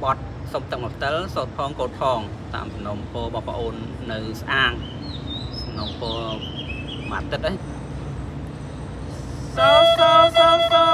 bọt sông tầng một tớ sột phong cột phong tạm nồng po bọc ôn nơi sang nồng po mặt tất đấy so so so so